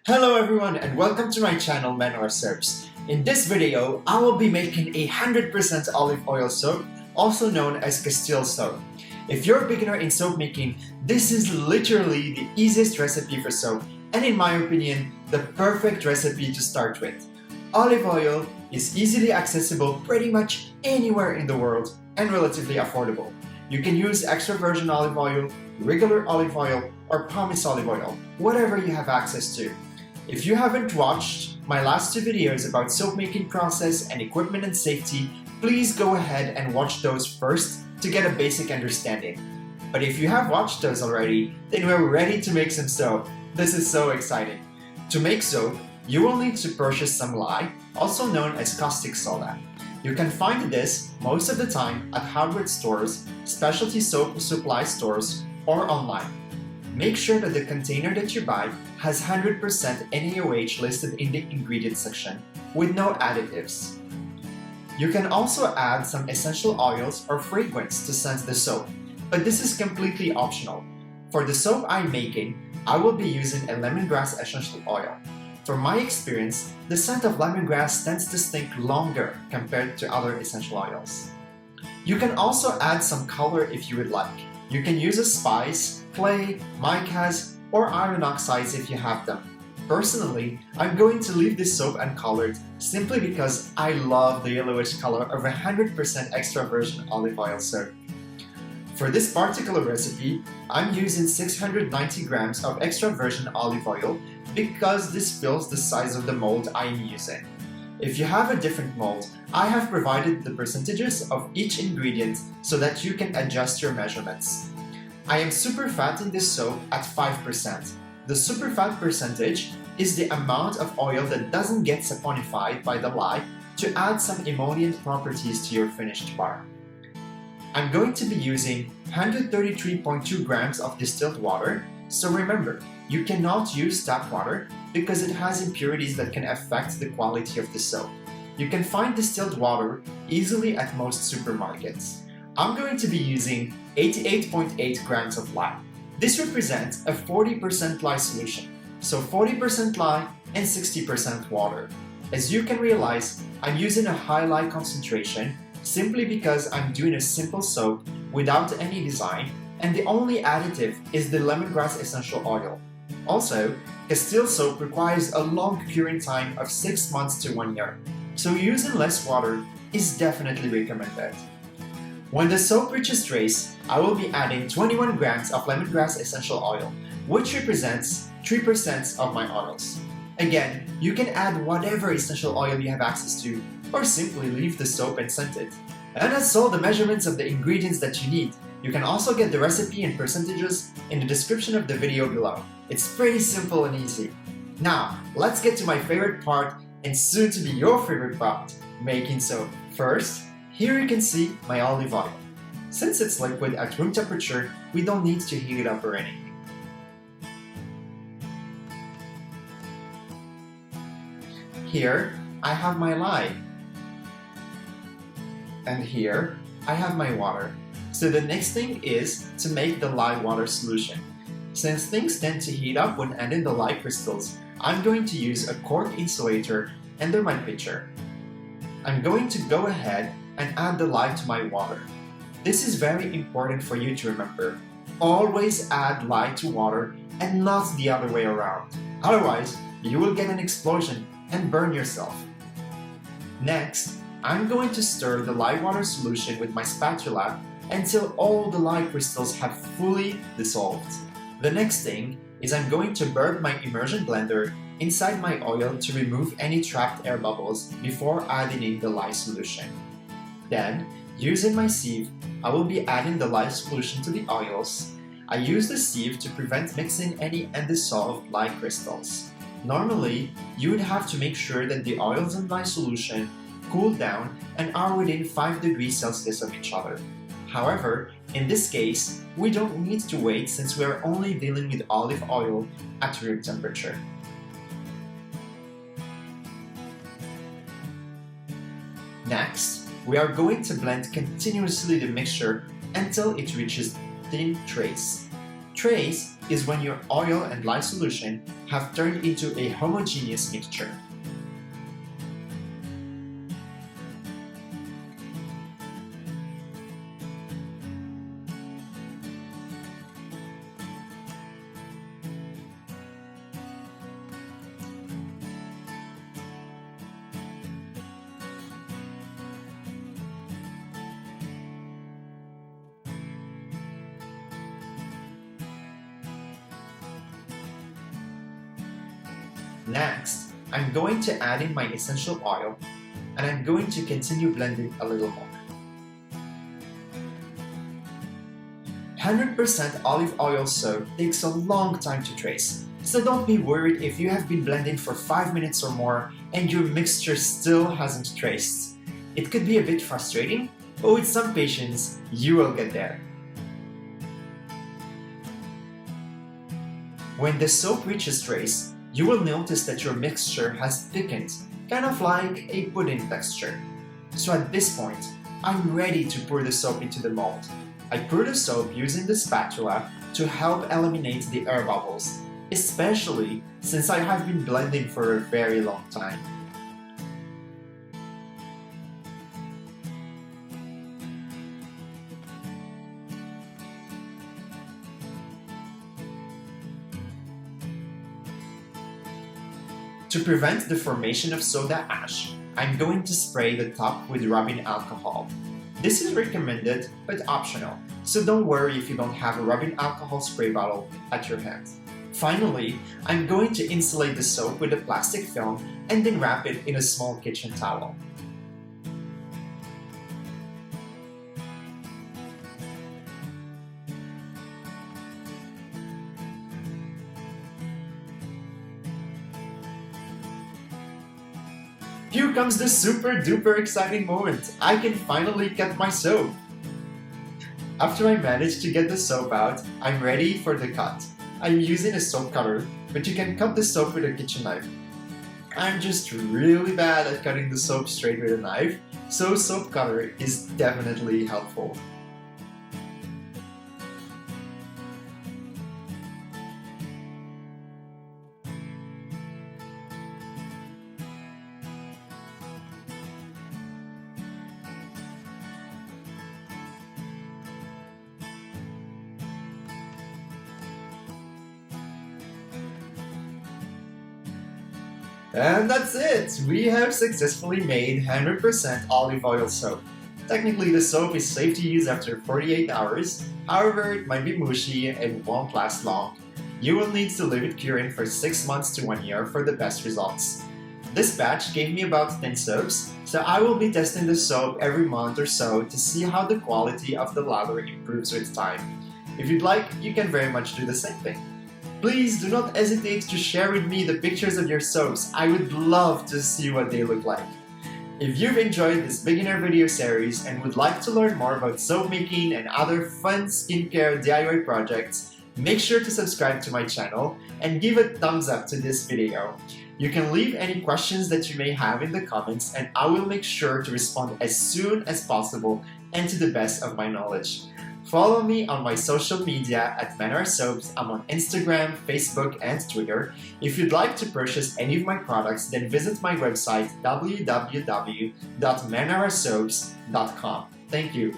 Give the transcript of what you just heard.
Hello everyone and welcome to my channel Menor Soaps. In this video, I will be making a 100% olive oil soap, also known as Castile soap. If you're a beginner in soap making, this is literally the easiest recipe for soap and in my opinion, the perfect recipe to start with. Olive oil is easily accessible pretty much anywhere in the world and relatively affordable. You can use extra virgin olive oil, regular olive oil, or pumice olive oil, whatever you have access to. If you haven't watched my last two videos about soap making process and equipment and safety, please go ahead and watch those first to get a basic understanding. But if you have watched those already, then we're ready to make some soap. This is so exciting. To make soap, you will need to purchase some lye, also known as caustic soda. You can find this most of the time at hardware stores, specialty soap supply stores, or online. Make sure that the container that you buy has 100% NaOH listed in the ingredients section, with no additives. You can also add some essential oils or fragrance to scent the soap, but this is completely optional. For the soap I'm making, I will be using a lemongrass essential oil. From my experience, the scent of lemongrass tends to stink longer compared to other essential oils. You can also add some color if you would like. You can use a spice, clay, micas, or iron oxides if you have them. Personally, I'm going to leave this soap uncolored simply because I love the yellowish color of 100% extra virgin olive oil soap. For this particular recipe, I'm using 690 grams of extra virgin olive oil because this fills the size of the mold I'm using. If you have a different mold, I have provided the percentages of each ingredient so that you can adjust your measurements. I am superfatting this soap at 5%. The superfat percentage is the amount of oil that doesn't get saponified by the lye to add some emollient properties to your finished bar. I'm going to be using 133.2 grams of distilled water, so remember, you cannot use tap water because it has impurities that can affect the quality of the soap. You can find distilled water easily at most supermarkets. I'm going to be using 88.8 grams of lye. This represents a 40% lye solution, so 40% lye and 60% water. As you can realize, I'm using a high lye concentration simply because I'm doing a simple soap without any design and the only additive is the lemongrass essential oil. Also, Castile soap requires a long curing time of 6 months to 1 year, so using less water is definitely recommended. When the soap reaches trace, I will be adding 21 grams of lemongrass essential oil, which represents 3% of my oils. Again, you can add whatever essential oil you have access to, or simply leave the soap and scent it. And that's all the measurements of the ingredients that you need. You can also get the recipe and percentages in the description of the video below. It's pretty simple and easy. Now, let's get to my favorite part and soon to be your favorite part, making soap. First, here you can see my olive oil. Since it's liquid at room temperature, we don't need to heat it up or anything. Here, I have my lye. And here, I have my water. So the next thing is to make the lye water solution. Since things tend to heat up when adding the lye crystals, I'm going to use a cork insulator under my pitcher. I'm going to go ahead and add the lye to my water. This is very important for you to remember. Always add lye to water and not the other way around. Otherwise, you will get an explosion and burn yourself. Next, I'm going to stir the lye water solution with my spatula until all the lye crystals have fully dissolved. The next thing is I'm going to burn my immersion blender inside my oil to remove any trapped air bubbles before adding in the lye solution. Then, using my sieve, I will be adding the lye solution to the oils. I use the sieve to prevent mixing any undissolved lye crystals. Normally, you would have to make sure that the oils and lye solution cool down and are within 5 degrees Celsius of each other. However, in this case, we don't need to wait since we are only dealing with olive oil at room temperature. Next, we are going to blend continuously the mixture until it reaches thin trace. Trace is when your oil and lye solution have turned into a homogeneous mixture. Next, I'm going to add in my essential oil, and I'm going to continue blending a little more. 100% olive oil soap takes a long time to trace, so don't be worried if you have been blending for 5 minutes or more and your mixture still hasn't traced. It could be a bit frustrating, but with some patience, you will get there. When the soap reaches trace, you will notice that your mixture has thickened, kind of like a pudding texture. So at this point, I'm ready to pour the soap into the mold. I pour the soap using the spatula to help eliminate the air bubbles, especially since I have been blending for a very long time. To prevent the formation of soda ash, I'm going to spray the top with rubbing alcohol. This is recommended but optional, so don't worry if you don't have a rubbing alcohol spray bottle at your hand. Finally, I'm going to insulate the soap with a plastic film and then wrap it in a small kitchen towel. Here comes the super duper exciting moment! I can finally cut my soap! After I manage to get the soap out, I'm ready for the cut. I'm using a soap cutter, but you can cut the soap with a kitchen knife. I'm just really bad at cutting the soap straight with a knife, so soap cutter is definitely helpful. And that's it! We have successfully made 100% olive oil soap. Technically, the soap is safe to use after 48 hours, however, it might be mushy and won't last long. You will need to leave it curing for 6 months to 1 year for the best results. This batch gave me about 10 soaps, so I will be testing the soap every month or so to see how the quality of the lather improves with time. If you'd like, you can very much do the same thing. Please do not hesitate to share with me the pictures of your soaps. I would love to see what they look like. If you've enjoyed this beginner video series and would like to learn more about soap making and other fun skincare DIY projects, make sure to subscribe to my channel and give a thumbs up to this video. You can leave any questions that you may have in the comments and I will make sure to respond as soon as possible and to the best of my knowledge. Follow me on my social media at Manara Soaps. I'm on Instagram, Facebook, and Twitter. If you'd like to purchase any of my products, then visit my website www.manarasoaps.com. Thank you.